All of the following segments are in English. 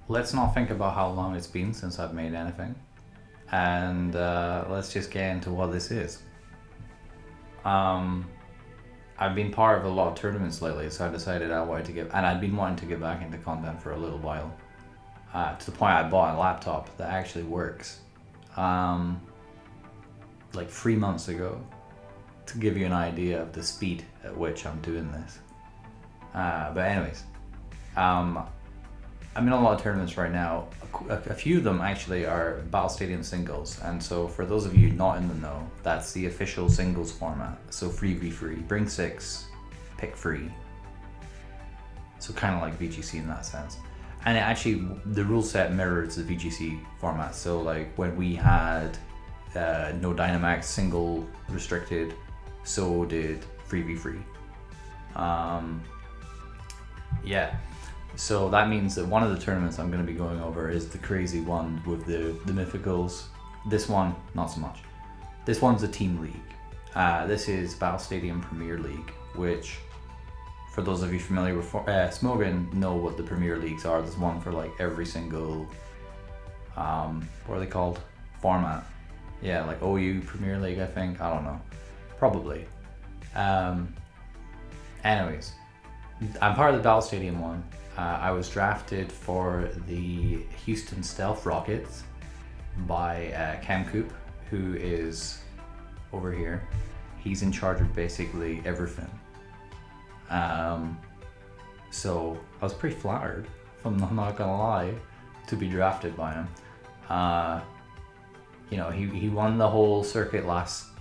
let's not think about how long it's been since I've made anything, and let's just get into what this is. I've been part of a lot of tournaments lately, so I decided I wanted to get, and I'd been wanting to get back into content for a little while, to the point I bought a laptop that actually works, like 3 months ago, to give you an idea of the speed at which I'm doing this. But anyways, I'm in a lot of tournaments right now. A few of them actually are Battle Stadium singles, and so for those of you not in the know, that's the official singles format. So 3v3, bring 6, pick 3. So kind of like VGC in that sense. And it actually, the rule set mirrors the VGC format. So like when we had no Dynamax single restricted, so did 3v3. Yeah. So that means that one of the tournaments I'm going to be going over is the crazy one with the mythicals. This one, not so much. This one's a team league. This is Battle Stadium Premier League, which, for those of you familiar with Smogan, know what the Premier Leagues are. There's one for like every single, what are they called? Format. Yeah, like OU Premier League, I think. I don't know. Probably. Anyways, I'm part of the Battle Stadium one. I was drafted for the Houston Stealth Rockets by Cam Coop, who is over here. He's in charge of basically everything. So I was pretty flattered, if I'm not gonna lie, to be drafted by him. You know, he won the whole circuit last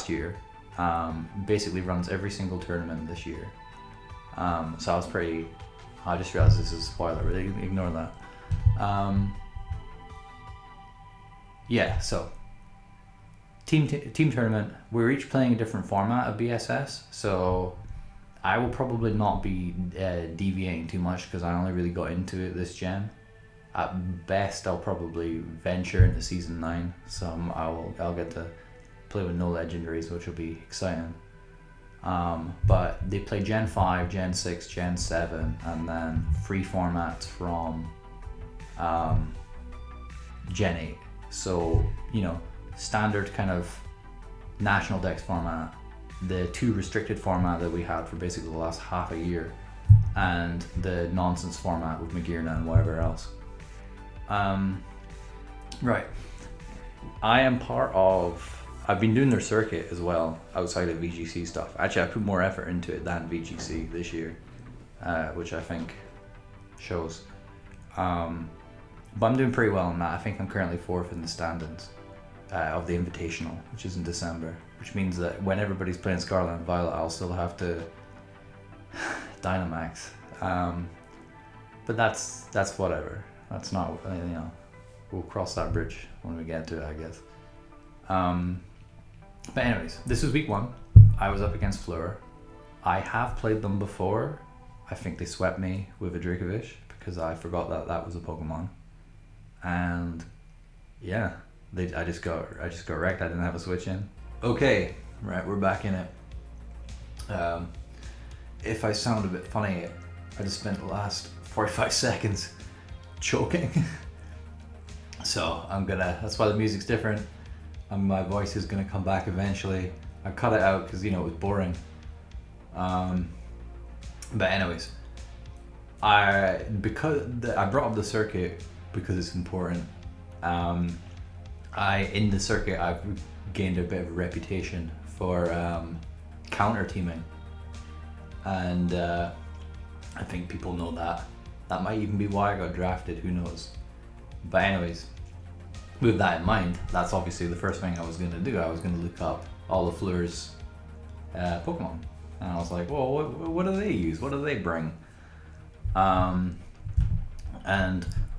year. Basically runs every single tournament this year. So I was pretty. I just realized this is a spoiler, but ignore that. Yeah, so team tournament. We're each playing a different format of BSS, so I will probably not be deviating too much because I only really got into it this gen. At best, I'll probably venture into season 9, so I'll get to play with no legendaries, which will be exciting. But they play Gen 5, Gen 6, Gen 7, and then 3 formats from Gen 8. So, you know, standard kind of national dex format, the 2 restricted format that we had for basically the last half a year, and the nonsense format with Magirna and whatever else. Right. I am part of... I've been doing their circuit as well, outside of VGC stuff. Actually, I put more effort into it than VGC this year, which I think shows. But I'm doing pretty well on that. I think I'm currently 4th in the standings of the Invitational, which is in December, which means that when everybody's playing Scarlet and Violet, I'll still have to Dynamax. But that's whatever. That's not, you know, we'll cross that bridge when we get to it, I guess. But anyways, this was week 1. I was up against Fluore. I have played them before. I think they swept me with a Dracovish because I forgot that was a Pokemon. And yeah, I just got wrecked. I didn't have a switch in. Okay, right, we're back in it. If I sound a bit funny, I just spent the last 45 seconds choking. So that's why the music's different. And my voice is gonna come back eventually. I cut it out because, you know, it was boring. But anyways, I brought up the circuit because it's important. In the circuit, I've gained a bit of a reputation for counter teaming, and I think people know that. That might even be why I got drafted. Who knows? But anyways. With that in mind, that's obviously the first thing I was going to do. I was going to look up all of Fluore's Pokemon. And I was like, well, what do they use? What do they bring? And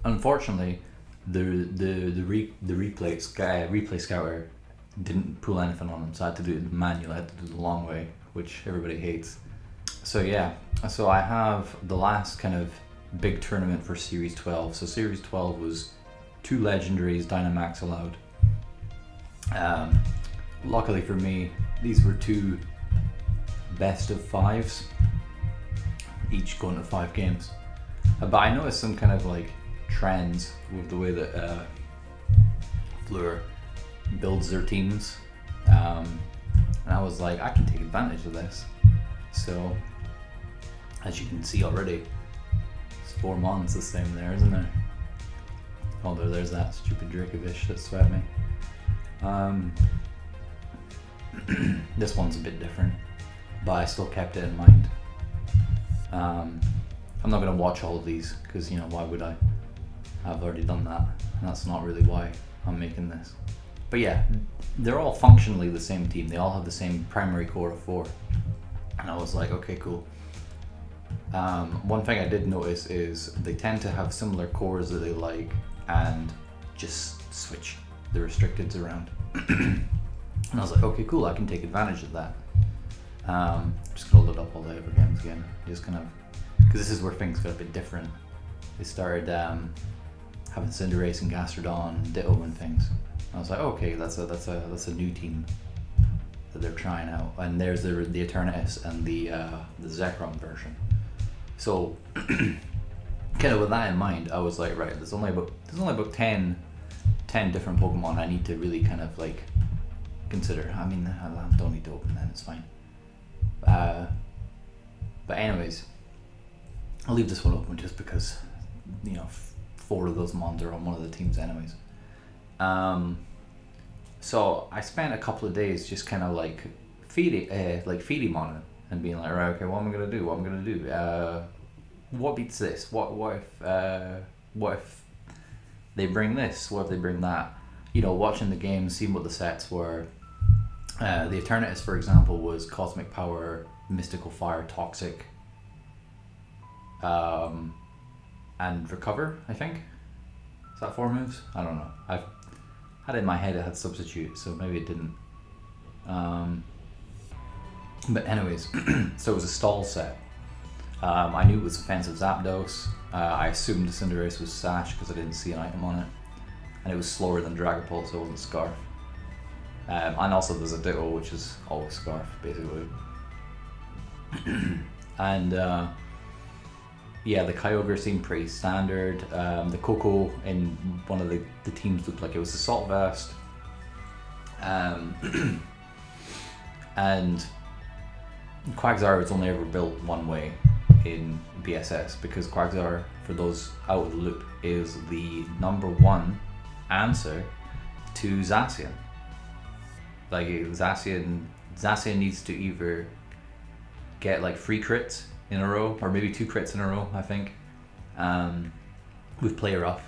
unfortunately, the replay scouter didn't pull anything on them, so I had to do it manually. I had to do it the long way, which everybody hates. So yeah, so I have the last kind of big tournament for Series 12. So Series 12 was 2 legendaries, Dynamax allowed. Luckily for me, these were 2 best of 5s, each going to 5 games. But I noticed some kind of like trends with the way that Fluore builds their teams, and I was like, I can take advantage of this. So as you can see already, it's 4 months the same there, isn't there? Although there's that stupid Dracovish that swept me. This one's a bit different, but I still kept it in mind. I'm not going to watch all of these because, you know, why would I? I've already done that, and that's not really why I'm making this. But yeah, they're all functionally the same team. They all have the same primary core of 4, and I was like, okay, cool. One thing I did notice is they tend to have similar cores that they like and just switch the restricteds around. And I was like, okay, cool, I can take advantage of that. Just gonna load up all the other games again, just kind of, because this is where things got a bit different. They started having Cinderace and Gastrodon and Ditto and things. I was like, okay, that's a new team that they're trying out. And there's the Eternatus and the Zekrom version. So kind of with that in mind, I was like, right, there's only about 10 different Pokemon I need to really kind of like consider. I mean, I don't need to open them, it's fine. But anyways, I'll leave this one open just because, you know, 4 of those mons are on one of the teams anyways. So I spent a couple of days just kind of like feeding him on it and being like, right, okay, what am I gonna do? What beats this? What if they bring this? What if they bring that? You know, watching the game, seeing what the sets were. The Eternatus, for example, was Cosmic Power, Mystical Fire, Toxic, and Recover, I think. Is that 4 moves? I don't know. I've had it in my head it had Substitute, so maybe it didn't. But anyways, so it was a stall set. I knew it was offensive Zapdos. I assumed the Cinderace was Sash because I didn't see an item on it. And it was slower than Dragapult, so it wasn't Scarf. And also there's a Ditto, which is always Scarf, basically. And yeah, the Kyogre seemed pretty standard. The Coco in one of the teams looked like it was a Salt Vest. And Quagsire was only ever built one way in BSS, because Quagsire, for those out of the loop, is the #1 answer to Zacian. Like, Zacian needs to either get like 3 crits in a row, or maybe 2 crits in a row, I think, with Play Rough.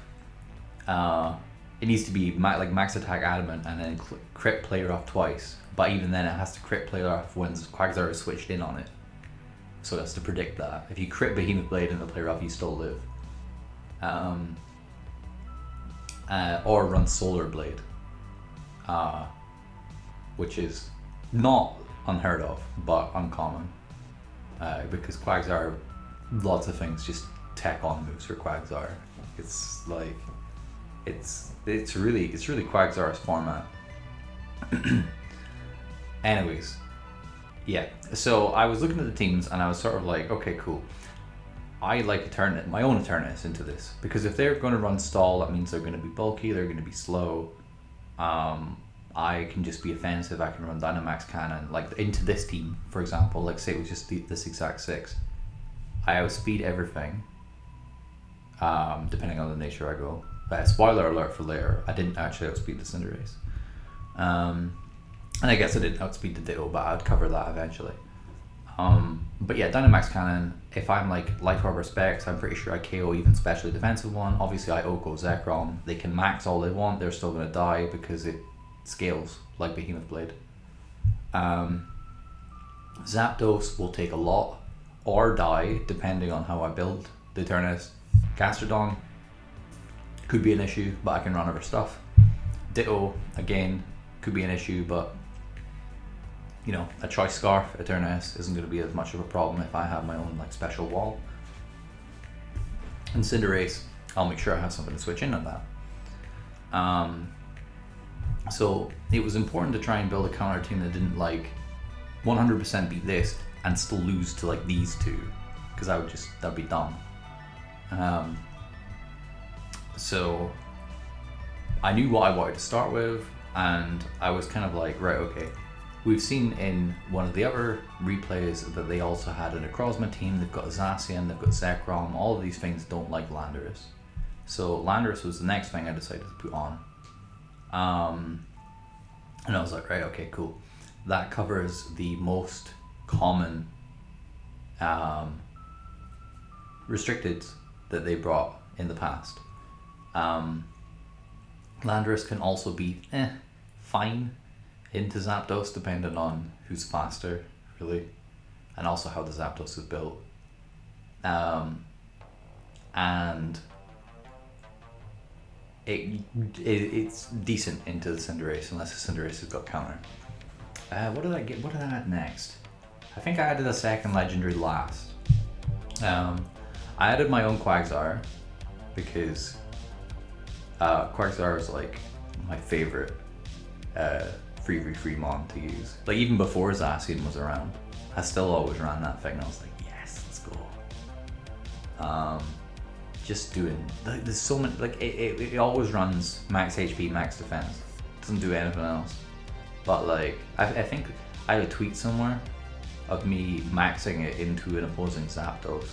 It needs to be like max attack adamant and then crit Play Rough twice, but even then it has to crit Play Rough when Quagsire is switched in on it. So that's to predict that. If you crit Behemoth Blade in the Play Rough, you still live. Or run Solar Blade, which is not unheard of, but uncommon. Because Quagsire, lots of things just tech on moves for Quagsire. It's like, it's really Quagsire's format. Anyways, yeah. So I was looking at the teams and I was sort of like, okay, cool. I like my own Eternatus into this, because if they're going to run stall, that means they're going to be bulky, they're going to be slow. I can just be offensive. I can run Dynamax Cannon like into this team, for example. Like, say it was just this exact 6. I outspeed everything, depending on the nature I go. Spoiler alert for later, I didn't actually outspeed the Cinderace. And I guess I didn't outspeed the Ditto, but I'd cover that eventually. But yeah, Dynamax Cannon, if I'm like Life Orb or Specs, I'm pretty sure I KO even specially defensive one. Obviously I Oko Zekrom. They can max all they want, they're still going to die because it scales like Behemoth Blade. Zapdos will take a lot or die depending on how I build the Eternatus. Gastrodon could be an issue, but I can run other stuff. Ditto, again, could be an issue, but you know, a Choice Scarf Eternatus isn't going to be as much of a problem if I have my own like special wall. And Cinderace, I'll make sure I have something to switch in on that. So it was important to try and build a counter team that didn't like 100% beat this and still lose to like these two, because that'd be dumb. So I knew what I wanted to start with, and I was kind of like, right, okay. We've seen in one of the other replays that they also had a Necrozma team. They've got Zacian, they've got Zekrom. All of these things don't like Landorus. So Landorus was the next thing I decided to put on. And I was like, right, okay, cool. That covers the most common restricted that they brought in the past. Landorus can also be fine into Zapdos, depending on who's faster, really, and also how the Zapdos is built. And it's decent into the Cinderace, unless the Cinderace has got counter. What did I get? What did I add next? I think I added a second legendary last. I added my own Quagsire because Quagsire is like my favorite 3v3 mon to use. Like even before Zacian was around, I still always ran that thing. And I was like, yes, let's go. Just doing like there's so many, like it always runs max HP, max defense. Doesn't do anything else. But like I think I had a tweet somewhere of me maxing it into an opposing Zapdos,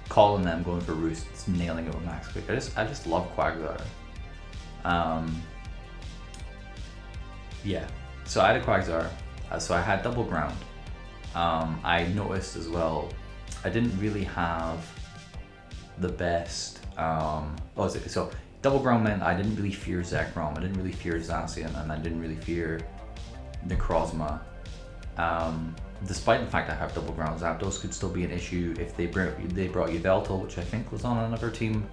calling them, going for roosts, nailing it with max quick. I just love Quagsire. Yeah. So I had a Quagsire, so I had double ground. I noticed as well, I didn't really have the best, so double ground meant I didn't really fear Zekrom, I didn't really fear Zacian, and I didn't really fear Necrozma. Despite the fact I have double ground, Zapdos could still be an issue. If they brought Yveltal, which I think was on another team,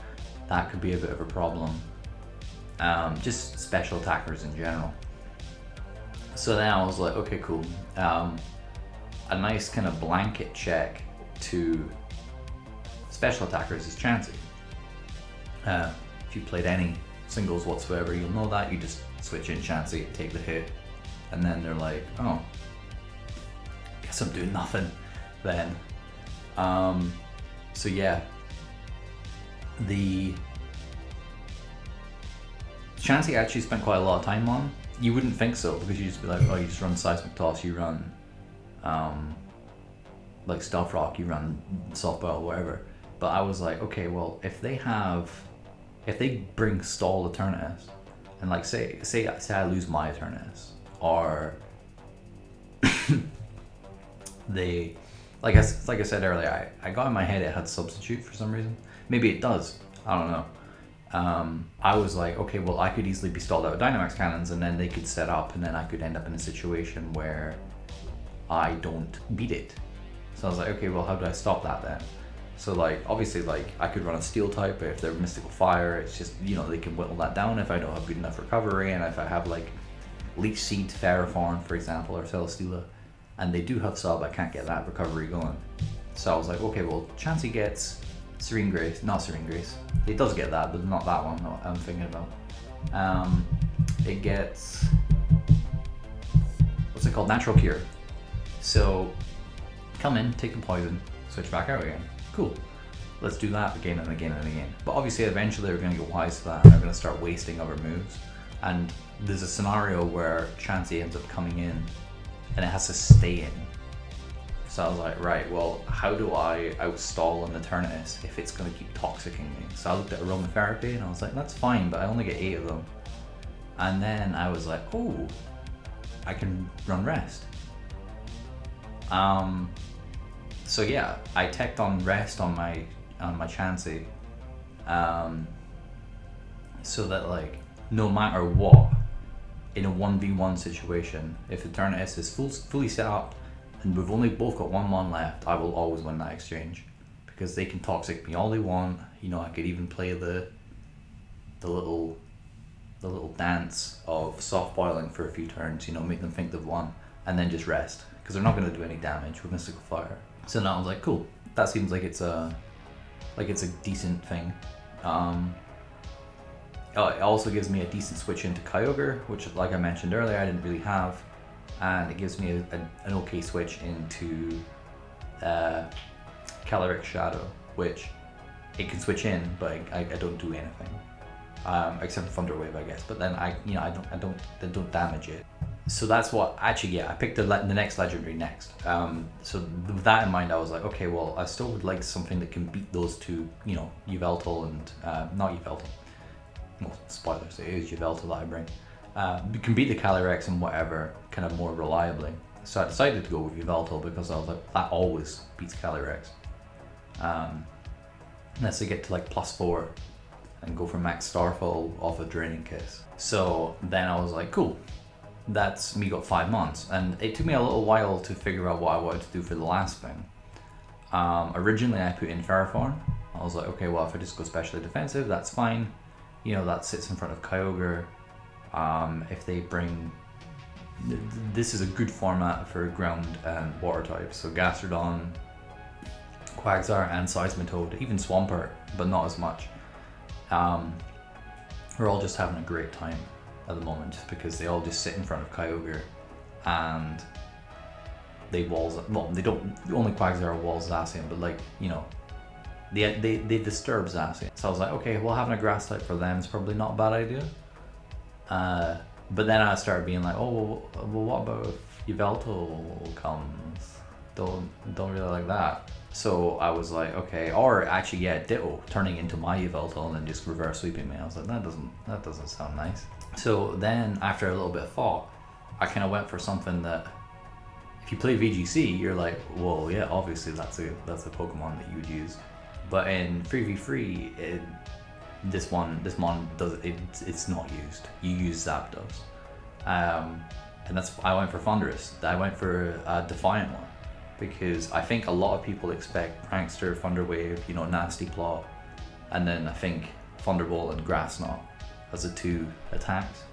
that could be a bit of a problem. Just special attackers in general. So then I was like, okay, cool. A nice kind of blanket check to special attackers is Chansey. If you played any singles whatsoever, you'll know that. You just switch in Chansey, take the hit, and then they're like, oh, guess I'm doing nothing then. So yeah, the Chansey I actually spent quite a lot of time on. You wouldn't think so, because you just be like, oh, you just run Seismic Toss, you run like Stealth Rock, you run Softball, whatever. But I was like, okay, well, if they bring Stall Eternatus, and like say I lose my Eternatus, or they, like I said earlier, I got in my head it had Substitute for some reason. Maybe it does, I don't know. I was like, okay, well, I could easily be stalled out with Dynamax Cannons, and then they could set up, and then I could end up in a situation where I don't beat it. So I was like, okay, well, how do I stop that then? So like, obviously, like I could run a Steel type, but if they're Mystical Fire, it's just, you know, they can whittle that down if I don't have good enough recovery, and if I have like Leech Seed, Ferrothorn, for example, or Celesteela, and they do have sub, I can't get that recovery going. So I was like, okay, well, Chansey gets Serene Grace, not Serene Grace. It does get that, but not that one I'm thinking about. It gets, what's it called? Natural Cure. So come in, take the poison, switch back out again. Cool. Let's do that again and again and again. But obviously eventually they're going to get wise to that, and they're going to start wasting other moves. And there's a scenario where Chansey ends up coming in and it has to stay in. So I was like, right, well, how do I outstall an Eternatus if it's going to keep toxicking me? So I looked at Aromatherapy and I was like, that's fine, but I only get 8 of them. And then I was like, oh, I can run Rest. So yeah, I teched on Rest on my Chansey, so that like no matter what, in a 1v1 situation, if Eternatus is fully set up and we've only both got 1-1 left, I will always win that exchange, because they can toxic me all they want. You know, I could even play the little dance of soft boiling for a few turns, you know, make them think they've won, and then just rest, because they're not going to do any damage with Mystical Fire. So now I was like, cool, that seems like it's a decent thing. It also gives me a decent switch into Kyogre, which, like I mentioned earlier, I didn't really have, and it gives me an okay switch into Caloric Shadow, which it can switch in, but I don't do anything. Except for Thunderwave, I guess. But then I don't damage it. So that's what, actually, yeah, I picked the next legendary next. So with that in mind, I was like, okay, well, I still would like something that can beat those two, you know, Yveltal and, not Yveltal. Well, spoilers, it is Yveltal that I bring. You can beat the Calyrex and whatever, kind of more reliably. So I decided to go with Yveltal because I was like, that always beats Calyrex. Unless I get to like +4 and go for max Starfall off a Draining Kiss. So then I was like, cool. That's me got 5 months, and it took me a little while to figure out what I wanted to do for the last thing. Originally I put in Ferrothorn. I was like, okay, well, if I just go specially defensive, that's fine. You know, that sits in front of Kyogre. If they bring, this is a good format for ground and water types. So Gastrodon, Quagsire, and Seismitoad, even Swampert, but not as much. We're all just having a great time at the moment, just because they all just sit in front of Kyogre and they walls, well, they don't, only Quagsire walls Zacian, but like, you know, they disturb Zacian. So I was like, okay, well, having a grass type for them is probably not a bad idea. But then I started being like, oh, well, what about if Yveltal comes? Don't really like that. So I was like, okay, or actually, yeah, Ditto turning into my Yveltal and then just reverse sweeping me. I was like, that doesn't sound nice. So then after a little bit of thought, I kind of went for something that, if you play VGC, you're like, well, yeah, obviously that's a Pokemon that you would use. But in 3v3, this one does it's not used. You use Zapdos, and I went for Thunderous. I went for a Defiant one because I think a lot of people expect Prankster, Thunderwave, you know, Nasty Plot, and then I think Thunderbolt and Grass Knot as the 2 attacks.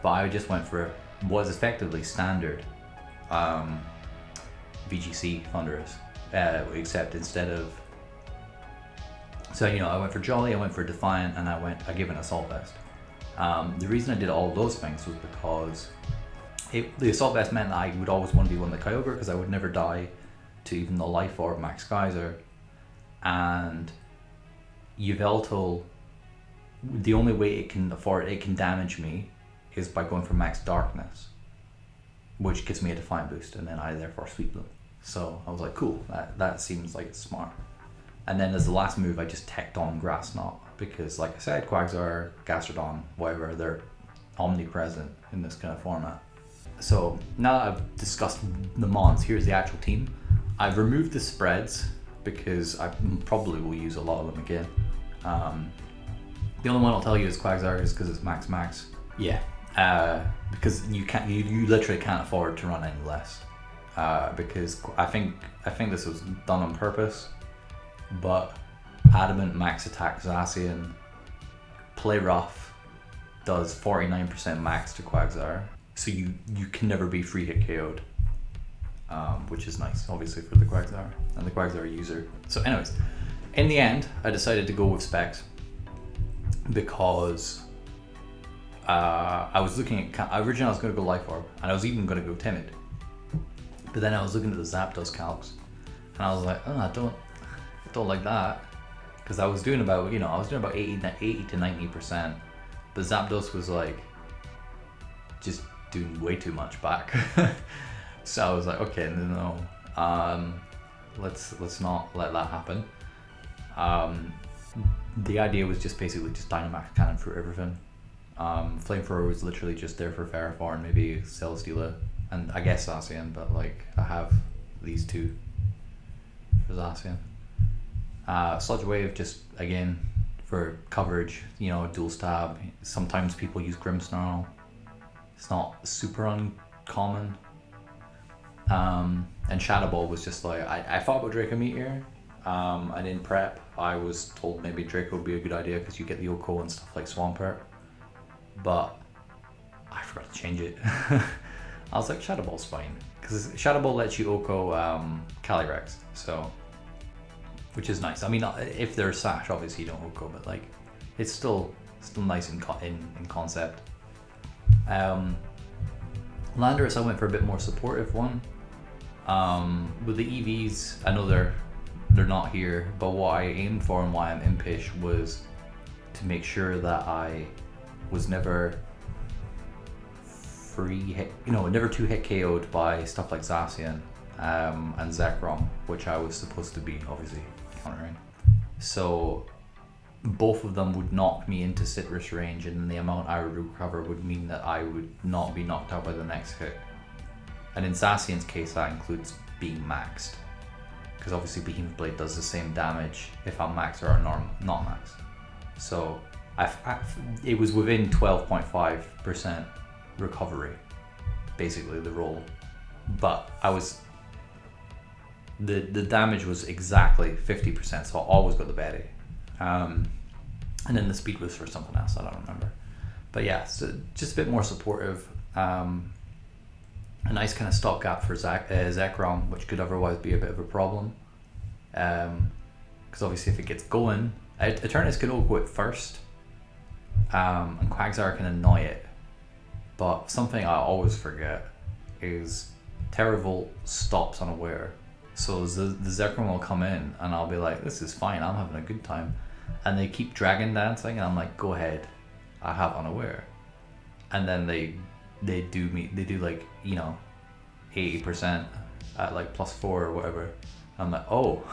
But I just went for what is effectively standard VGC Thunderous, except instead of. So, you know, I went for Jolly, I went for Defiant, and I gave an Assault Vest. The reason I did all those things was because the Assault Vest meant that I would always want to be one of the Kyogre, because I would never die to even the Life Orb Max Geyser. And Yveltal, the only way it can damage me is by going for Max Darkness, which gives me a Defiant boost, and then I therefore sweep them. So I was like, cool, that seems like it's smart. And then as the last move, I just teched on Grass Knot because, like I said, Quagsire, Gastrodon, whatever, they're omnipresent in this kind of format. So now that I've discussed the mons, here's the actual team. I've removed the spreads because I probably will use a lot of them again. The only one I'll tell you is Quagsire, is because it's max. Yeah. Because you literally can't afford to run any less. Because I think this was done on purpose. But Adamant max attack Zacian, Play Rough does 49% max to Quagsire, so you can never be free hit KO'd, which is nice, obviously, for the Quagsire and the Quagsire user. So anyways, in the end, I decided to go with Specs because I was looking at, originally I was going to go Life Orb, and I was even going to go Timid, but then I was looking at the Zapdos calcs, and I was like, oh, I don't like that, because I was doing about 80 to 90%, but Zapdos was like just doing way too much back. So I was like, okay, no, let's not let that happen. The idea was just basically just Dynamax Cannon for everything. Flamethrower was literally just there for Ferrothorn, maybe Celesteela, and I guess Zacian, but like I have these two for Zacian. Sludge Wave just again for coverage, dual stab. Sometimes people use Grimmsnarl. It's not super uncommon. And Shadow Ball was just like, I thought about Draco Meteor, and in prep I was told maybe Draco would be a good idea because you get the Oko and stuff like Swampert, but I forgot to change it. I was like, Shadow Ball's fine, because Shadow Ball lets you Oko Calyrex, so, which is nice. I mean, if there's Sash, obviously you don't Oko, but like, it's still nice in concept. Landorus, I went for a bit more supportive one. With the EVs, I know they're they're not here. But what I aimed for and why I'm impish was to make sure that I was never never too hit KO'd by stuff like Zacian and Zekrom, which I was supposed to be obviously countering. So both of them would knock me into citrus range, and the amount I would recover would mean that I would not be knocked out by the next hit. And in Zacian's case, that includes being maxed, because obviously Behemoth Blade does the same damage if I'm maxed or not maxed. So it was within 12.5% recovery, basically the roll, but the damage was exactly 50%, so I always got the Betty. And then the speed was for something else, I don't remember. But yeah, so just a bit more supportive. A nice kind of stopgap for Zekrom, which could otherwise be a bit of a problem. Because obviously if it gets going, Eternus can all go it first, and Quagsire can annoy it. But something I always forget is Terravolt stops unaware. So the Zekrom will come in and I'll be like, this is fine, I'm having a good time. And they keep dragon dancing and I'm like, go ahead, I have unaware. And then they do like, 80% at like +4 or whatever. I'm like, oh,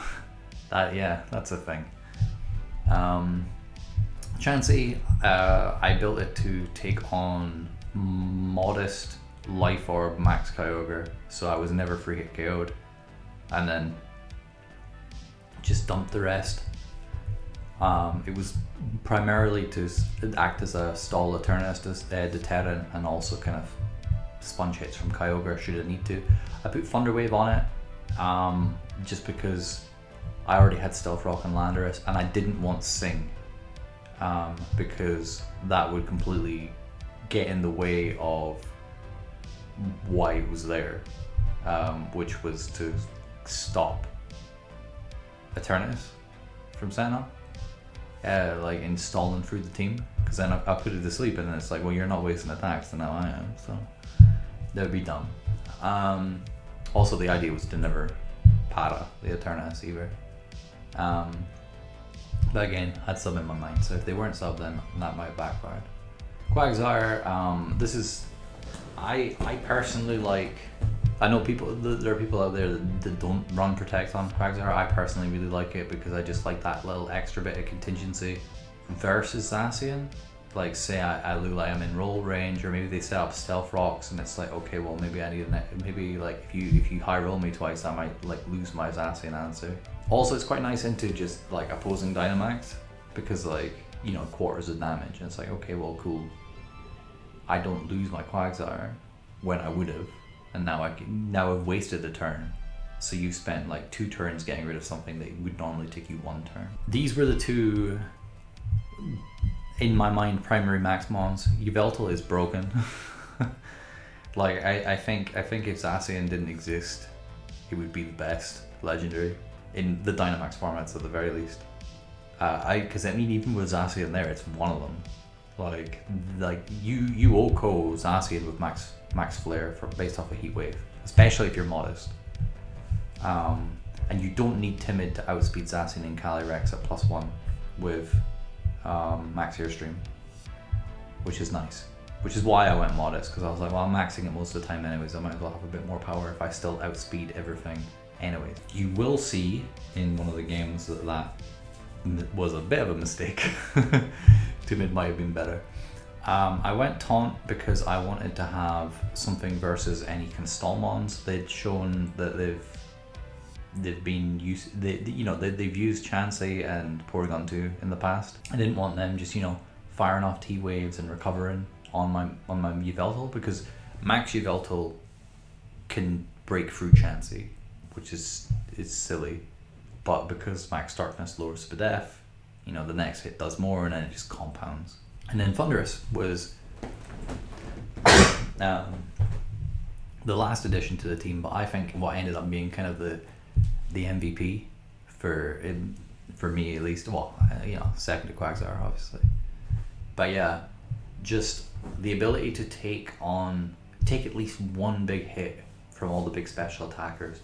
that's a thing. Chansey, I built it to take on modest life orb max Kyogre, so I was never free hit KO'd, and then just dumped the rest. It was primarily to act as a stall Eternus deterrent, and also kind of sponge hits from Kyogre should I need to. I put Thunder Wave on it just because I already had Stealth Rock and Landorus, and I didn't want Sing because that would completely get in the way of why it was there, which was to stop Eternus from setting up, like installing through the team, because then I put it to sleep and then it's like, well, you're not wasting attacks, and now I am, so that would be dumb. Also the idea was to never para the Eternus either. But again, I had sub in my mind, so if they weren't sub, then that might have backfired. Quagsire, this is, I personally like, I know there are people out there that don't run Protect on Quagsire. I personally really like it because I just like that little extra bit of contingency versus Zacian. Like say I am in roll range, or maybe they set up Stealth Rocks and it's like, okay, well maybe I need maybe like if you high roll me twice, I might like lose my Zacian answer. Also, it's quite nice into just like opposing Dynamax, because like, quarters of damage, and it's like, okay, well cool, I don't lose my Quagsire when I would have, and now I've wasted a turn. So you spent like 2 turns getting rid of something that would normally take you 1 turn. These were the 2, in my mind, primary max mons. Yveltal is broken. Like I think if Zacian didn't exist, it would be the best legendary in the Dynamax formats at the very least. Because I mean, even with Zacian there, it's one of them. Like you OHKO Zacian with max flare based off a Heat Wave, especially if you're modest. And you don't need Timid to outspeed Zacian and Calyrex at +1 with max Airstream, which is nice. Which is why I went modest, because I was like, well, I'm maxing it most of the time anyways, I might as well have a bit more power if I still outspeed everything anyways. You will see in one of the games that was a bit of a mistake. Timid might have been better. I went Taunt because I wanted to have something versus any Constalmons. They'd shown that they've used Chansey and Porygon 2 in the past. I didn't want them just firing off T-Waves and recovering on my Yveltal, because max Yveltal can break through Chansey, which is silly, but because max Darkness lowers Spadef, the next hit does more, and then it just compounds. And then Thundurus was the last addition to the team, but I think what ended up being kind of the MVP for me at least. Well, second to Quagsire obviously, but yeah, just the ability to take at least one big hit from all the big special attackers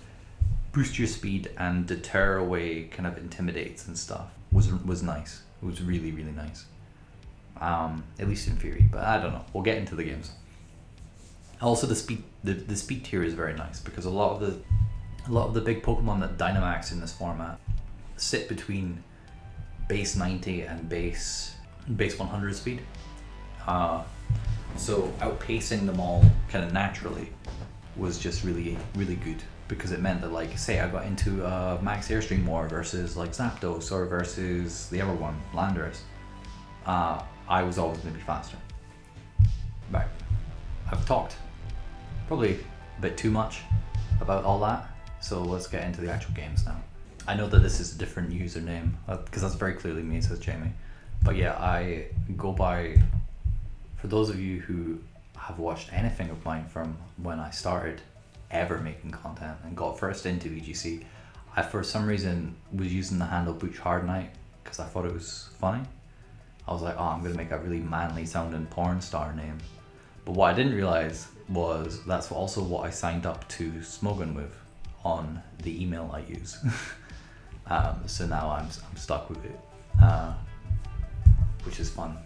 boost your speed and deter away kind of intimidates and stuff was nice. It was really, really nice. At least in theory, but I don't know. We'll get into the games. Also, the speed tier is very nice because a lot of the big Pokemon that Dynamax in this format sit between base 90 and base 100 speed. So outpacing them all kind of naturally was just really, really good, because it meant that, like, say I got into a max Airstream war versus like Zapdos or versus the other one, Landorus, I was always going to be faster. Right, I've talked probably a bit too much about all that, so let's get into the actual games now. I know that this is a different username, because that's very clearly me, says Jamie. But yeah, I go by, for those of you who have watched anything of mine from when I started ever making content and got first into VGC, I for some reason was using the handle Butch Hard Knight because I thought it was funny. I was like, oh, I'm gonna make a really manly sounding porn star name. But what I didn't realize was that's also what I signed up to Smogon with on the email I use. So now I'm stuck with it, which is fun.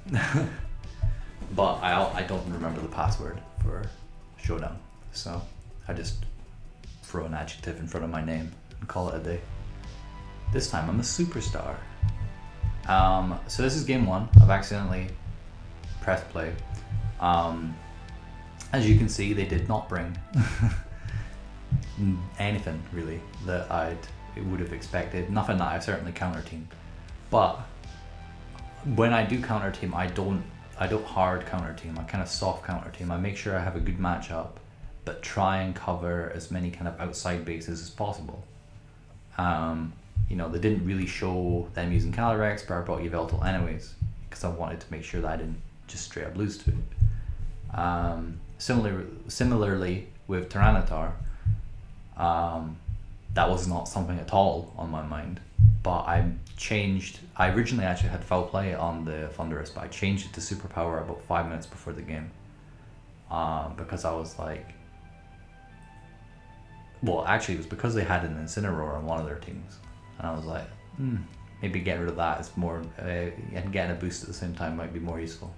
But I don't remember the password for Showdown, so I just throw an adjective in front of my name and call it a day. This time I'm a superstar. So this is game one. I've accidentally pressed play. As you can see, they did not bring anything really that it would have expected. Nothing that I've certainly counter teamed. But when I do counter team, I don't hard counter team. I kind of soft counter team. I make sure I have a good matchup, but try and cover as many kind of outside bases as possible. You know, they didn't really show them using Calyrex, but I brought Yveltal anyways, because I wanted to make sure that I didn't just straight up lose to it. Similarly with Tyranitar, that was not something at all on my mind, but I originally actually had Foul Play on the Thundurus, but I changed it to Superpower about 5 minutes before the game, because I was like, well, actually it was because they had an Incineroar on one of their teams, and I was like, maybe getting rid of that is more, and getting a boost at the same time might be more useful.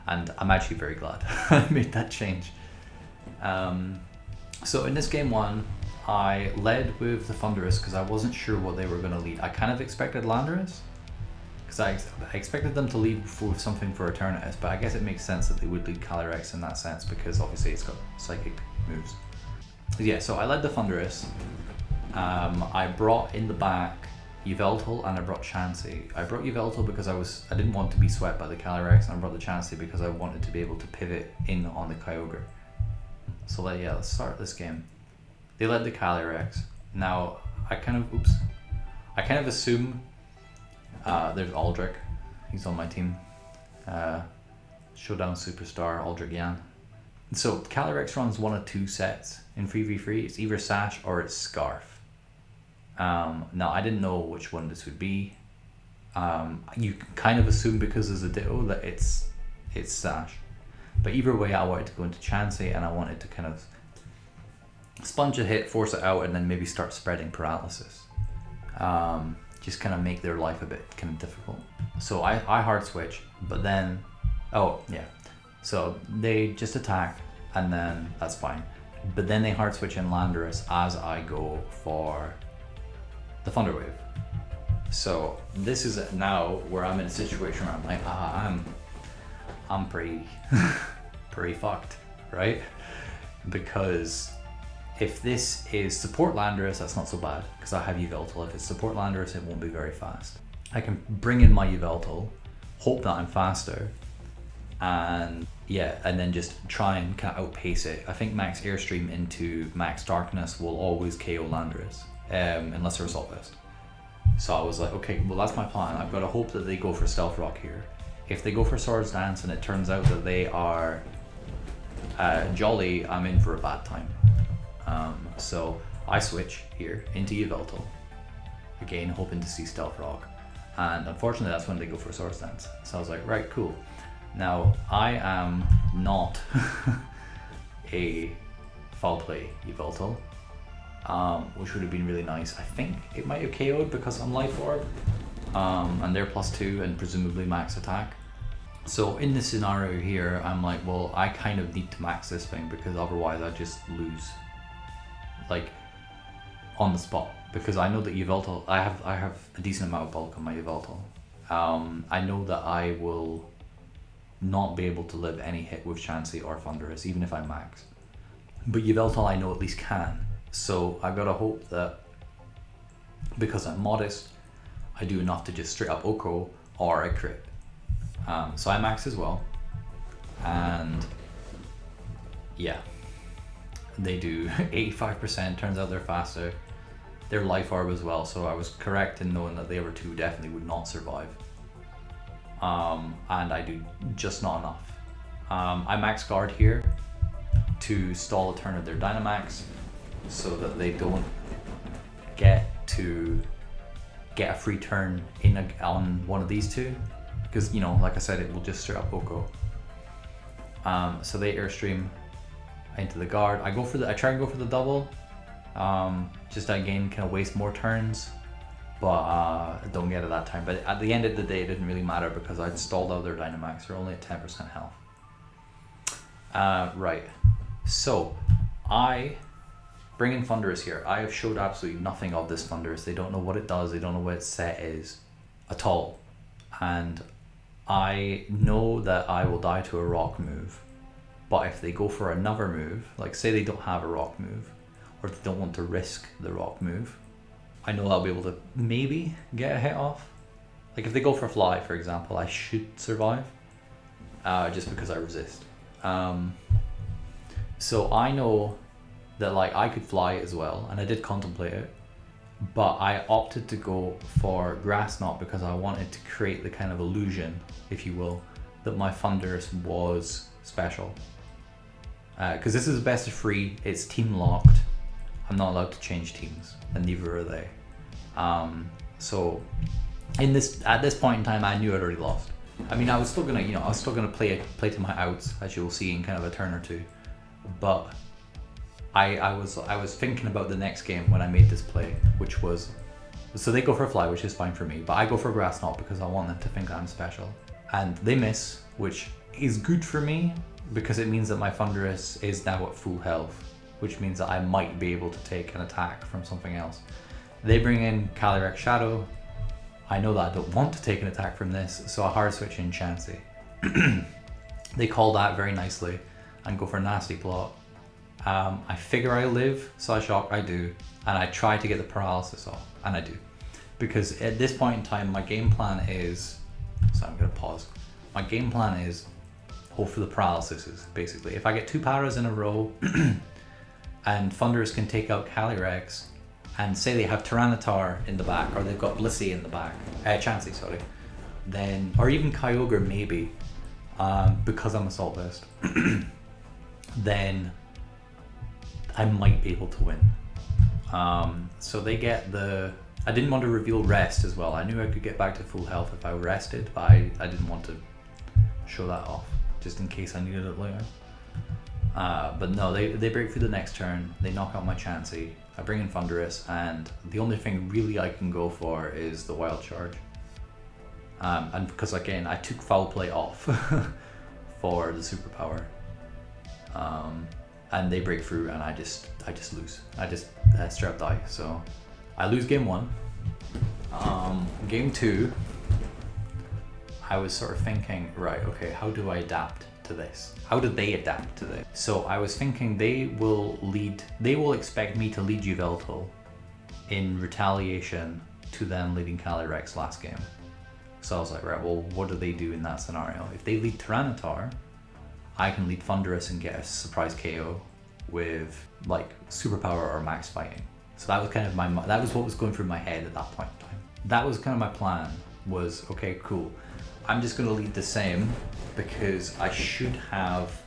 And I'm actually very glad I made that change. So in this game one, I led with the Thundurus because I wasn't sure what they were going to lead. I kind of expected Landorus, because I expected them to lead with something for Eternatus, but I guess it makes sense that they would lead Calyrex in that sense, because obviously it's got psychic moves. Yeah, so I led the Thundurus. I brought in the back Yveltal and I brought Chansey. I brought Yveltal because I didn't want to be swept by the Calyrex, and I brought the Chansey because I wanted to be able to pivot in on the Kyogre. So let's start this game. They led the Calyrex. Now I kind of assume there's Aldrich. He's on my team. Showdown Superstar Aldrich Yan. So Calyrex runs one of two sets in 3v3. It's either Sash or it's Scarf. Now I didn't know which one this would be. You can kind of assume because there's a Ditto that it's Sash. But either way, I wanted to go into Chansey, and I wanted to kind of sponge a hit, force it out, and then maybe start spreading paralysis. Just kind of make their life a bit kind of difficult. So I hard switch, but then, so they just attack, and then that's fine. But then they hard switch in Landorus as I go for the Thunder Wave. So this is now where I'm in a situation where I'm like, I'm pretty pretty fucked, right? Because if this is support Landorus, that's not so bad, because I have Yveltal. If it's support Landorus, it won't be very fast. I can bring in my Yveltal, hope that I'm faster, and then just try and kind of outpace it. I think max Airstream into max Darkness will always KO Landorus, unless they're Assault Vest. So I was like, okay, well that's my plan. I've got to hope that they go for Stealth Rock here. If they go for Swords Dance and it turns out that they are Jolly, I'm in for a bad time. So I switch here into Yveltal, again hoping to see Stealth Rock, and unfortunately that's when they go for Swords Dance. So I was like, right, cool. Now I am not a Foul Play Yveltal. which would have been really nice. I think it might have KO'd because I'm Life Orb, and they're +2 and presumably max attack. So in this scenario here, I'm like, well, I kind of need to max this thing because otherwise I just lose, like, on the spot. Because I know that Yveltal, I have a decent amount of bulk on my Yveltal. I know that I will not be able to live any hit with Chansey or Thunderous, even if I max. But Yveltal I know at least can. So I gotta hope that because I'm modest, I do enough to just straight up Oko or I crit. So I max as well, and yeah, they do 85%. Turns out they're faster. They're Life Orb as well, so I was correct in knowing that the other two definitely would not survive. And I do just not enough. I max guard here to stall a turn of their Dynamax so that they don't get a free turn on one of these two. Because, you know, like I said, it will just straight up Oko. So they Airstream into the guard. I try and go for the double. Just again, kind of waste more turns, but I don't get it that time. But at the end of the day, it didn't really matter because I'd stalled out their Dynamax. They're only at 10% health. Right. So I bring in Thunderous here. I have showed absolutely nothing of this Thunderous. They don't know what it does. They don't know what its set is at all. And I know that I will die to a rock move, but if they go for another move, like say they don't have a rock move, or they don't want to risk the rock move, I know I'll be able to maybe get a hit off. Like if they go for Fly, for example, I should survive, just because I resist. So I know that like I could Fly as well, and I did contemplate it, but I opted to go for Grass Knot because I wanted to create the kind of illusion, if you will, that my Thunderous was special. Because this is a best of 3, it's team locked. I'm not allowed to change teams, and neither are they. So at this point in time, I knew I'd already lost. I mean, I was still gonna play to my outs, as you'll see in kind of a turn or two, but I was thinking about the next game when I made this play, which was, so they go for a Fly, which is fine for me, but I go for Grass Knot because I want them to think I'm special, and they miss, which is good for me because it means that my Thunderous is now at full health, which means that I might be able to take an attack from something else. They bring in Calyrex Shadow. I know that I don't want to take an attack from this, so I hard switch in Chansey. They call that very nicely and go for a Nasty Plot. I figure I live, so I shock, I do, and I try to get the paralysis off, and I do. Because at this point in time, my game plan is, so I'm gonna pause. My game plan is hope for the paralysis, basically. If I get 2 paras in a row, and Thunderous can take out Calyrex, and say they have Tyranitar in the back, or they've got Blissey in the back, Chansey, sorry, then, or even Kyogre maybe, because I'm Assault Vest, then I might be able to win. So they get I didn't want to reveal rest as well. I knew I could get back to full health if I rested, but I didn't want to show that off, just in case I needed it later. But no, they break through the next turn, they knock out my Chansey, I bring in Thunderous, and the only thing really I can go for is the Wild Charge. And because again, I took Foul Play off for the superpower. And they break through and I just lose. I just straight up die. So I lose game 1. Game 2, I was sort of thinking, right, okay, how do I adapt to this? How do they adapt to this? So I was thinking they will expect me to lead Yveltal in retaliation to them leading Calyrex last game. So I was like, right, well, what do they do in that scenario? If they lead Tyranitar, I can lead Thunderous and get a surprise KO with like superpower or max fighting. So that was kind of that was what was going through my head at that point in time. That was kind of my plan, was okay, cool. I'm just gonna lead the same because I should have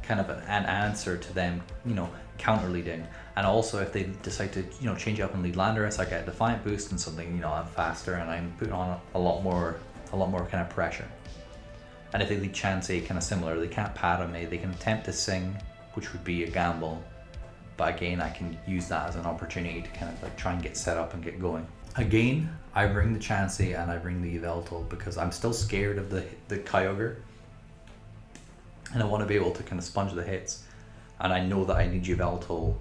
kind of an answer to them, you know, counter leading. And also if they decide to, you know, change up and lead Landorus, I get a Defiant boost and something, you know, I'm faster and I'm putting on a lot more kind of pressure. And if they lead Chansey, kind of similar, they can't pad on me, they can attempt to sing, which would be a gamble, but again, I can use that as an opportunity to kind of like try and get set up and get going. Again, I bring the Chansey and I bring the Yveltal because I'm still scared of the Kyogre, and I want to be able to kind of sponge the hits, and I know that I need Yveltal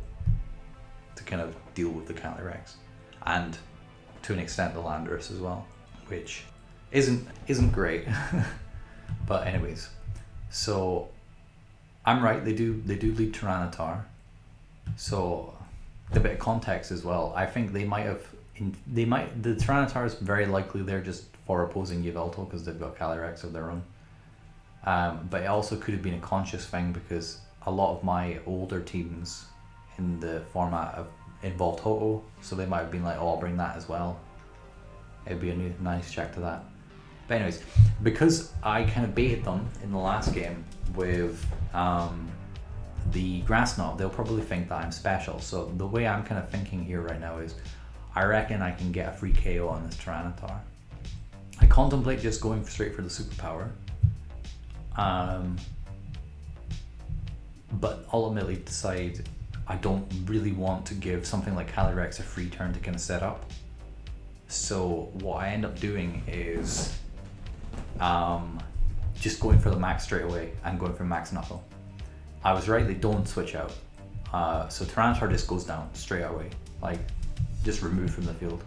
to kind of deal with the Calyrex, and to an extent the Landorus as well, which isn't great. But anyways, so I'm right, they do lead Tyranitar. So a bit of context as well, I think the Tyranitar is very likely there just for opposing Yveltal because they've got Calyrex of their own. But it also could have been a conscious thing because a lot of my older teams in the format have involved Ho-Oh, so they might have been like, oh, I'll bring that as well. It'd be a nice check to that. But anyways, because I kind of baited them in the last game with the Grass Knot, they'll probably think that I'm special. So the way I'm kind of thinking here right now is, I reckon I can get a free KO on this Tyranitar. I contemplate just going straight for the superpower. But ultimately decide I don't really want to give something like Calyrex a free turn to kind of set up. So what I end up doing is just going for the max straight away and going for max knuckle. I was right, they don't switch out. So Tyranitar just goes down straight away, like just removed from the field.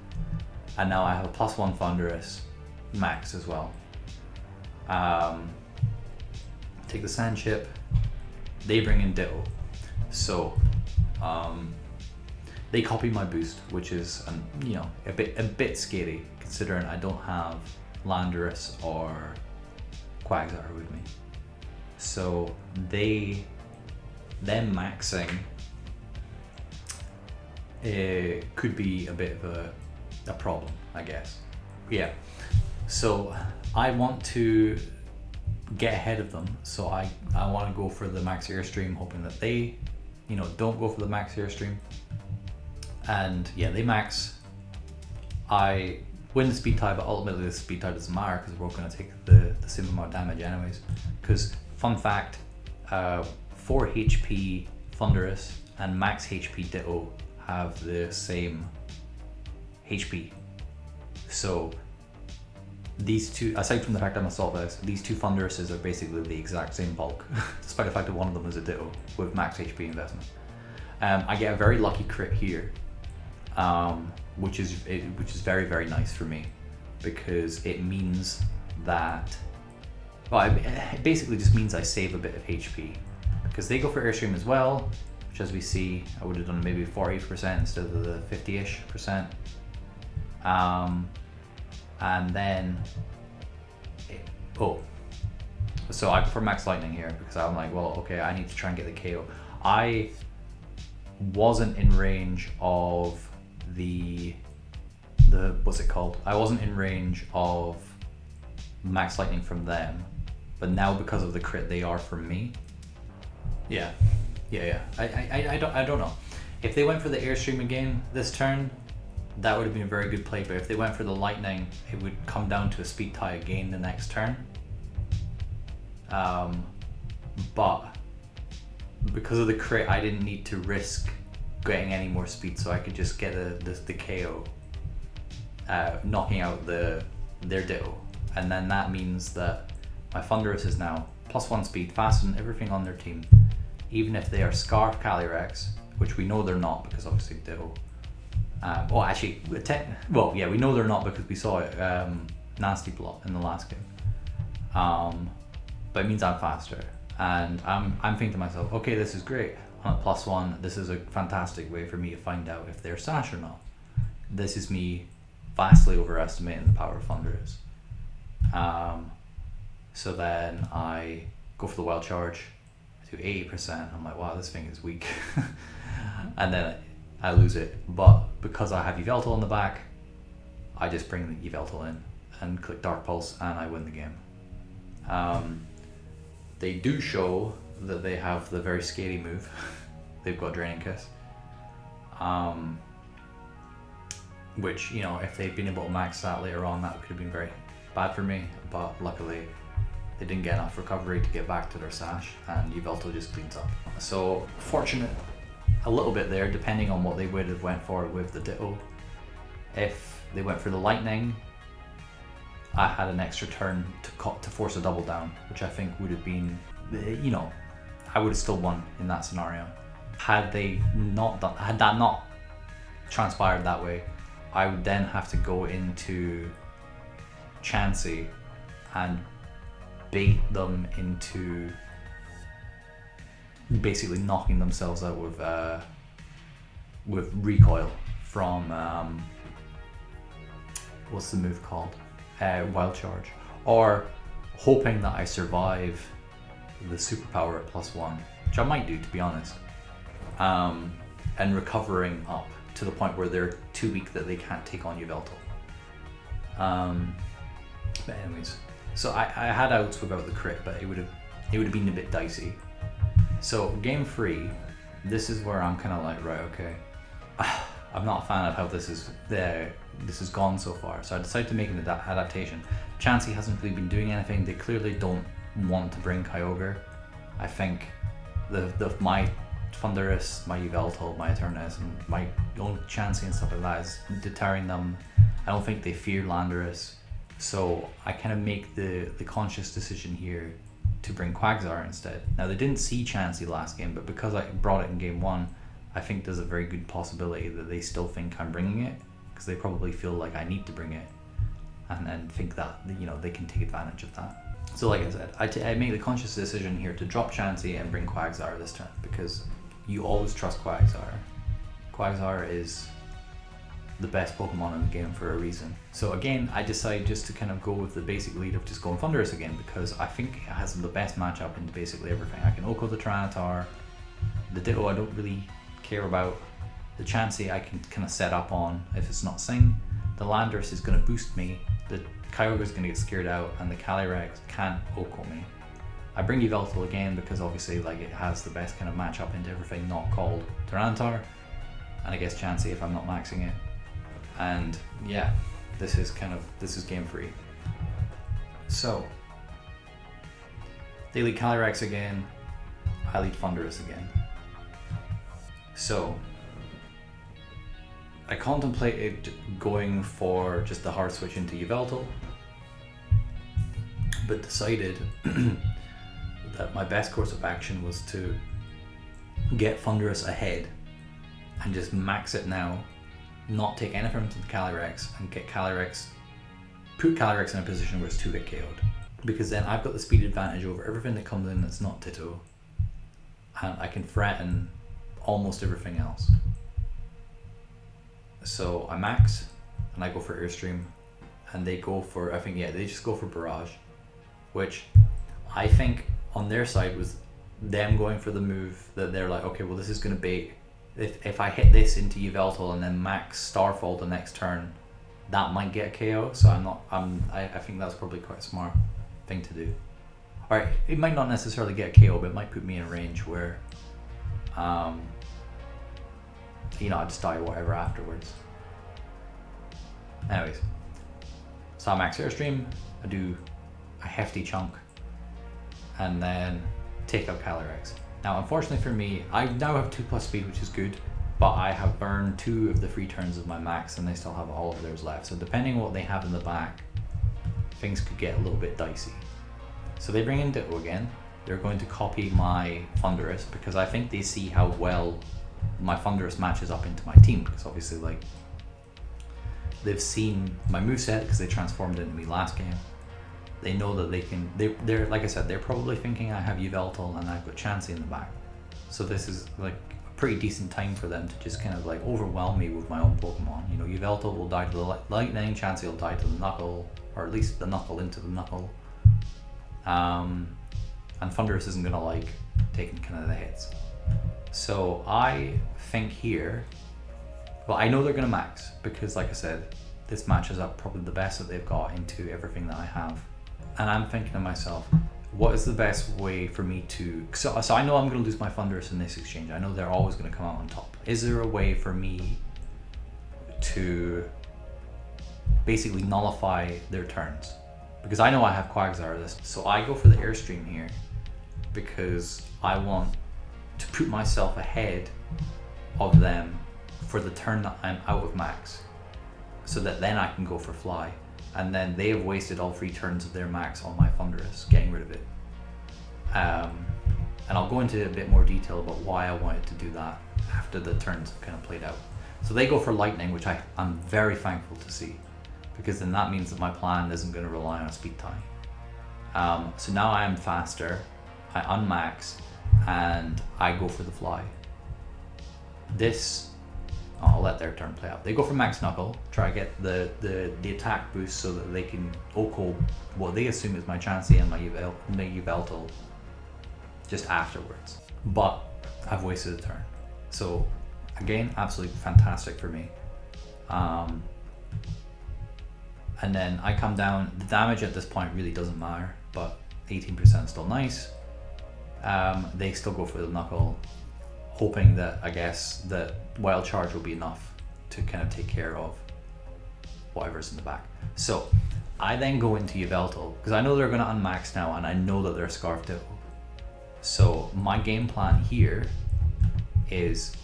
And now I have a +1 Thunderous max as well. Take the Sand Chip, they bring in Ditto. So they copy my boost, which is a bit scary considering I don't have Landorus or Quagsire with me. So them maxing could be a bit of a problem, I guess. Yeah. So I want to get ahead of them. So I want to go for the max Airstream, hoping that they, don't go for the max Airstream. And yeah, they max. I win the speed tie, but ultimately the speed tie doesn't matter because we're going to take the same amount of damage anyways. Because fun fact, 4 HP Thunderous and max HP Ditto have the same HP. So these two, aside from the fact I'm Assault Vest, these two Thunderouses are basically the exact same bulk, despite the fact that one of them is a Ditto with max HP investment. I get a very lucky crit here, which is very, very nice for me because it means that, well, it basically just means I save a bit of HP because they go for Airstream as well, which as we see, I would have done maybe 40% instead of the 50-ish%. And then, so I go for Max Lightning here because I'm like, well, okay, I need to try and get the KO. I wasn't in range of the what's it called? I wasn't in range of Max Lightning from them, but now because of the crit, they are from me. Yeah. I don't know. If they went for the Airstream again this turn, that would have been a very good play, but if they went for the Lightning, it would come down to a speed tie again the next turn. But because of the crit, I didn't need to risk getting any more speed, so I could just get the KO, knocking out their Ditto. And then that means that my Thunderous is now +1 speed, faster than everything on their team, even if they are Scarf Calyrex, which we know they're not because obviously Ditto. We know they're not because we saw it Nasty Plot in the last game. But it means I'm faster, and I'm thinking to myself, okay, this is great. I'm at +1. This is a fantastic way for me to find out if they're Sash or not. This is me vastly overestimating the power of Thunderous. So then I go for the Wild Charge to 80%. I'm like, wow, this thing is weak. And then I lose it, but because I have Yveltal on the back, I just bring the Yveltal in and click Dark Pulse and I win the game. They do show that they have the very scary move. They've got Draining Kiss. Which, if they'd been able to max that later on, that could have been very bad for me, but luckily they didn't get enough recovery to get back to their Sash, and Yveltal just cleans up. So, fortunate a little bit there, depending on what they would have went for with the Ditto. If they went for the Lightning, I had an extra turn to force a double down, which I think would have been, you know, I would have still won in that scenario. Had that not transpired that way, I would then have to go into Chansey and bait them into basically knocking themselves out with recoil from what's the move called? Wild Charge, or hoping that I survive the superpower at +1, which I might do, to be honest, and recovering up to the point where they're too weak that they can't take on Yveltal. But anyways, so I had outs without the crit, but it would have been a bit dicey. So game 3, this is where I'm kind of like, right, okay, I'm not a fan of how this has gone so far. So I decided to make an adaptation. Chansey hasn't really been doing anything. They clearly don't want to bring Kyogre. I think my Thundurus, my Yveltal, my Eternatus, and my own Chansey and stuff like that is deterring them. I don't think they fear Landorus. So I kind of make the conscious decision here to bring Quagsire instead. Now they didn't see Chansey last game, but because I brought it in game 1, I think there's a very good possibility that they still think I'm bringing it, because they probably feel like I need to bring it, and think that, you know, they can take advantage of that. So like I said, I make the conscious decision here to drop Chansey and bring Quagsire this turn, because you always trust Quagsire. Quagsire is the best Pokemon in the game for a reason. So again, I decide just to kind of go with the basic lead of just going Thundurus again, because I think it has the best matchup into basically everything. I can Oko the Tyranitar, the Ditto I don't really care about, the Chansey I can kind of set up on if it's not Sing, the Landorus is going to boost me, the Kyogre is going to get scared out, and the Calyrex can't Oko me. I bring Yveltal again because obviously like it has the best kind of matchup into everything not called Tyranitar, and I guess Chansey if I'm not maxing it. And yeah, this is game 3. So they lead Calyrex again, I lead Thundurus again. So I contemplated going for just the hard switch into Yveltal, but decided that my best course of action was to get Thundurus ahead and just max it now, not take anything from the Calyrex, and get put Calyrex in a position where it's 2-hit KO'd. Because then I've got the speed advantage over everything that comes in that's not Ditto, and I can threaten almost everything else. So I max, and I go for Airstream, and they go for, they just go for Barrage, which I think on their side was them going for the move that they're like, okay, well this is going to bait. If I hit this into Yveltal and then max Starfall the next turn, that might get a KO. So I think that's probably quite a smart thing to do. Alright, it might not necessarily get a KO, but it might put me in a range where I just die or whatever afterwards. Anyways, so I max Airstream, I do a hefty chunk, and then take out Calyrex. Now unfortunately for me, I now have 2+ speed, which is good, but I have burned 2 of the free turns of my max, and they still have all of theirs left. So depending on what they have in the back, things could get a little bit dicey. So they bring in Ditto again. They're going to copy my Thundurus, because I think they see how well my Thundurus matches up into my team, because obviously like they've seen my moveset because they transformed into me last game. They know that they're like I said, they're probably thinking I have Yveltal and I've got Chansey in the back. So this is like a pretty decent time for them to just kind of like overwhelm me with my own Pokemon. You know, Yveltal will die to the Lightning, Chansey will die to the Knuckle, or at least the Knuckle into the Knuckle. And Thundurus isn't gonna like taking kind of the hits. So I think here, well, I know they're gonna max, because like I said, this matches up probably the best that they've got into everything that I have. And I'm thinking to myself, what is the best way for me to... So I know I'm going to lose my Thundurus in this exchange. I know they're always going to come out on top. Is there a way for me to basically nullify their turns? Because I know I have Quagsire this. So I go for the Airstream here, because I want to put myself ahead of them for the turn that I'm out of max, so that then I can go for fly, and then they have wasted all 3 turns of their max on my Thunderous, getting rid of it. And I'll go into a bit more detail about why I wanted to do that after the turns have kind of played out. So they go for lightning, which I'm very thankful to see, because then that means that my plan isn't going to rely on a speed tie. So now I am faster, I unmax, and I go for the fly. I'll let their turn play out. They go for max knuckle, try to get the attack boost so that they can OHKO what they assume is my Chansey and my Yveltal just afterwards. But I've wasted a turn. So again, absolutely fantastic for me. And then I come down. The damage at this point really doesn't matter, but 18% is still nice. They still go for the knuckle, hoping that, I guess, that wild charge will be enough to kind of take care of whatever's in the back. So I then go into Yveltal, because I know they're going to unmax now, and I know that they're Scarf Ditto. So my game plan here is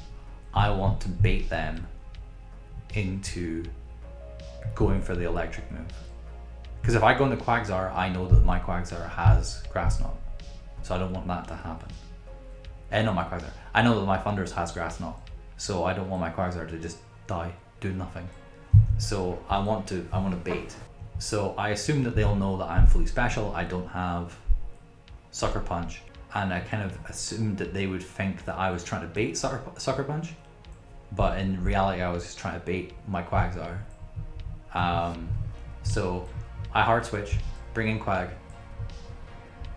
I want to bait them into going for the electric move. Because if I go into Quagsire, I know that my Quagsire has Grass Knot. So I don't want that to happen. Not my Quagsire. I know that my Thunderous has Grass Knot. So I don't want my Quagsire to just die, do nothing. So I want to bait. So I assume that they'll know that I'm fully special. I don't have Sucker Punch. And I kind of assumed that they would think that I was trying to bait Sucker Punch. But in reality, I was just trying to bait my Quagsire. So I hard switch, bring in Quag.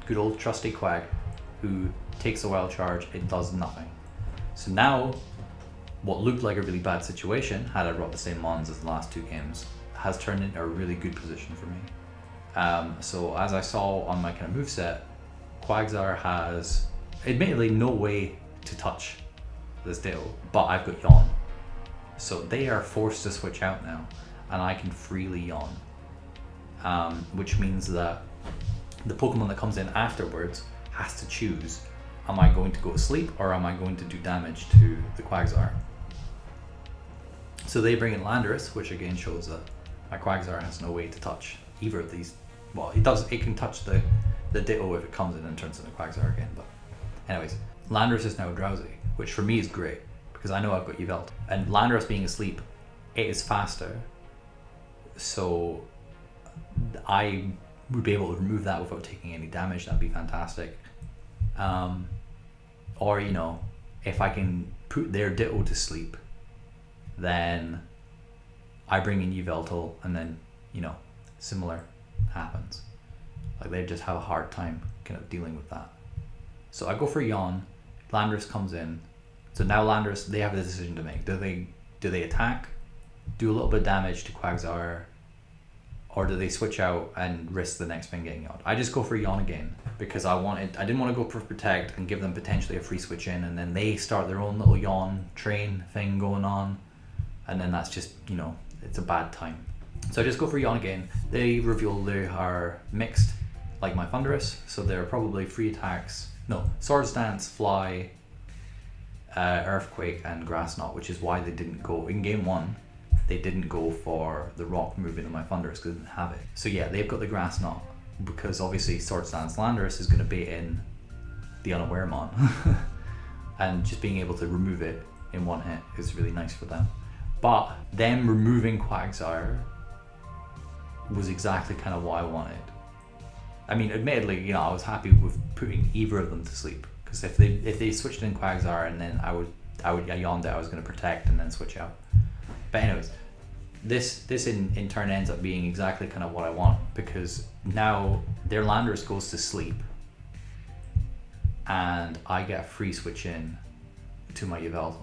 Good old trusty Quag, who takes a wild charge. It does nothing. So now, what looked like a really bad situation, had I brought the same mons as the last 2 games, has turned into a really good position for me. So as I saw on my kind of moveset, Quagsire has admittedly no way to touch this Ditto, but I've got Yawn. So they are forced to switch out now, and I can freely Yawn. Which means that the Pokemon that comes in afterwards has to choose, am I going to go to sleep or am I going to do damage to the Quagsire? So they bring in Landorus, which again shows that my Quagsire has no way to touch either of these. Well, it can touch the Ditto if it comes in and turns into Quagsire again, but anyways, Landorus is now drowsy, which for me is great, because I know I've got Yveltal. And Landorus being asleep, it is faster, so I would be able to remove that without taking any damage. That'd be fantastic. Or, you know, if I can put their Ditto to sleep, then I bring in Yveltal, and then, you know, similar happens. Like, they just have a hard time kind of dealing with that. So I go for Yawn, Landorus comes in. So now Landorus, they have a decision to make. Do they attack, do a little bit of damage to Quagsire, or do they switch out and risk the next thing getting yawned? I just go for Yawn again, because I didn't want to go for Protect and give them potentially a free switch in, and then they start their own little Yawn train thing going on, and then that's just, you know, it's a bad time. So I just go for Yawn again. They reveal they are mixed, like my Thunderous, so they're probably 3 attacks. No, Swords Dance, Fly, Earthquake, and Grass Knot, which is why they didn't go in game 1. They didn't go for the rock move into my Thunderous because they didn't have it. So yeah, they've got the Grass Knot, because obviously Swords Dance Landorus is going to bait in the Unaware Mon. And just being able to remove it in one hit is really nice for them. But them removing Quagsire was exactly kind of what I wanted. I mean, admittedly, you know, I was happy with putting either of them to sleep, because if they switched in Quagsire, and then I yawned that I was going to Protect and then switch out. But anyways, this in turn ends up being exactly kind of what I want, because now their Landorus goes to sleep, and I get a free switch in to my Yveltal,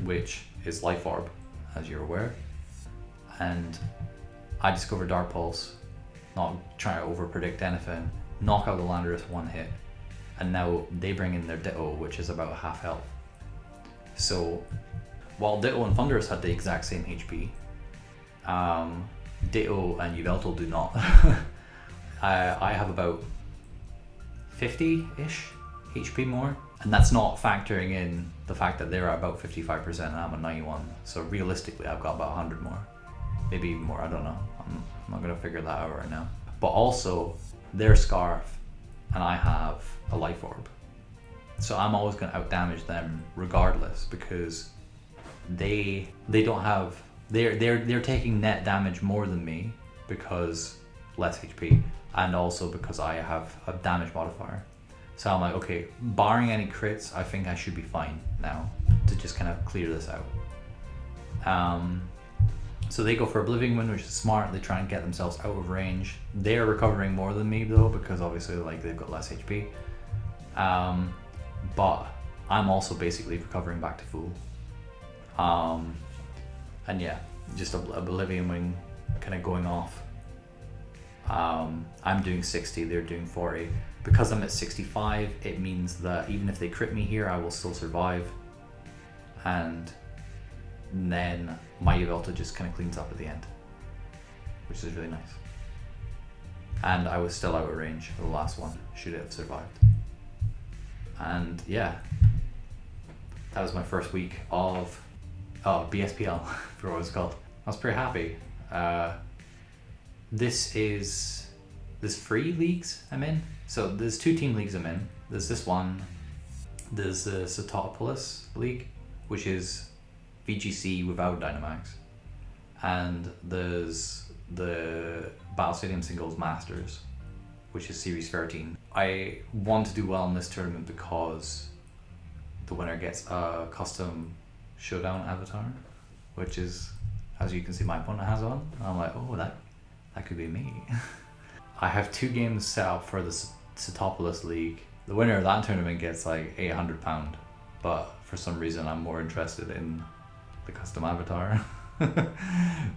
which is Life Orb, as you're aware. And I discover Dark Pulse, not trying to over predict anything, knock out the Landorus one hit, and now they bring in their Ditto, which is about half health. So while Ditto and Thunderous had the exact same HP, Ditto and Yveltal do not. I have about 50-ish HP more, and that's not factoring in the fact that they're at about 55% and I'm at 91. So realistically, I've got about 100 more, maybe even more. I don't know. I'm not gonna figure that out right now. But also, their Scarf and I have a Life Orb, so I'm always gonna outdamage them regardless, because they don't have, they're taking net damage more than me because less HP, and also because I have a damage modifier. So I'm like, okay, barring any crits, I think I should be fine now to just kind of clear this out. So they go for Oblivion Wind, which is smart. They try and get themselves out of range. They're recovering more than me though, because obviously like they've got less HP. But I'm also basically recovering back to full. And yeah, just Oblivion Wind kind of going off. I'm doing 60, they're doing 40. Because I'm at 65, it means that even if they crit me here, I will still survive. And then my Yveltal just kind of cleans up at the end, which is really nice. And I was still out of range for the last one, should it have survived. And yeah, that was my first week of BSPL, I forgot what it's called. I was pretty happy. There's 3 leagues I'm in. So there's 2 team leagues I'm in. There's this one, there's the Satopolis League, which is VGC without Dynamax. And there's the Battle Stadium Singles Masters, which is Series 13. I want to do well in this tournament because the winner gets a custom Showdown avatar, which is, as you can see, my opponent has on. And I'm like, oh, that could be me. I have 2 games set up for the Satopolis League. The winner of that tournament gets like £800, but for some reason I'm more interested in the custom avatar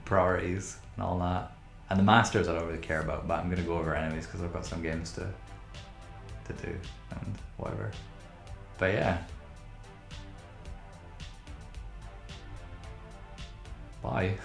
priorities and all that. And the Masters I don't really care about, but I'm gonna go over anyways because I've got some games to do and whatever. But yeah. Bye.